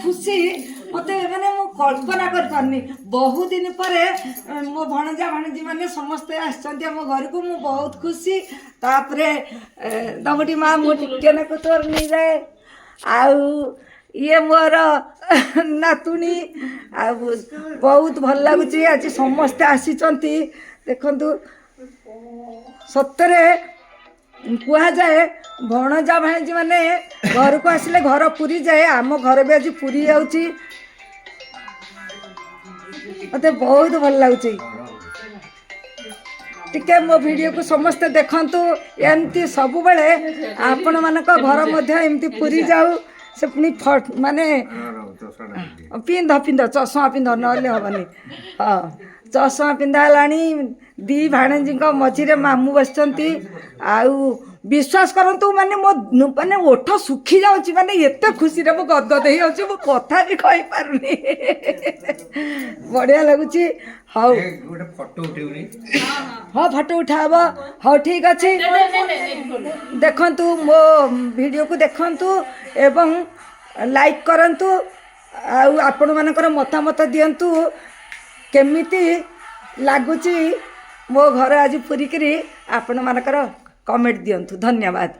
खुशी मत मैंने कल्पना कर बहुत दिन पर मो भणजा भाणीजी मैंने समस्ते आम घर को मु बहुत खुशी तापरे दमटी माँ मु टिके नाक तोर नहीं जाए आउ ये मोर नातुणी आ बहुत भल लगुच आज समस्ते आसी देखु सतरे कह जाए भणजा भाणीजी मैंने घर को आसिले घर पूरी जाए आम घर भी आज पूरी जाऊँगी मत बहुत भल लगुच टिके मो वीडियो को समस्ते देखंतु एमती सब बेले आपण मानक घर मध्य एमती पूरी जाऊ से पुणी माने पिंध पिंध चषमा पिंध नले हेनी हाँ चषमा पिंधा लाणी दी भाणजी मझे मामू बस आउ विश्वास करंतु माने मो माने ओठ सुखी जाउची माने एते खुशी रे मो गदगद हे जाउची मो कथा भी कहि पारुनी बढ़िया लगुची हाउ गोटे फोटो उठेउनी हां फोटो उठाबो हाउ ठीक अछि देखंतु मो वीडियो को देखंतु एवं लाइक करंतु आउ आपण मानकर मतामत दियंतु केमिति लागुची मो घर आज पूरी करी आपण मानकर कमेंट दियंतु धन्यवाद।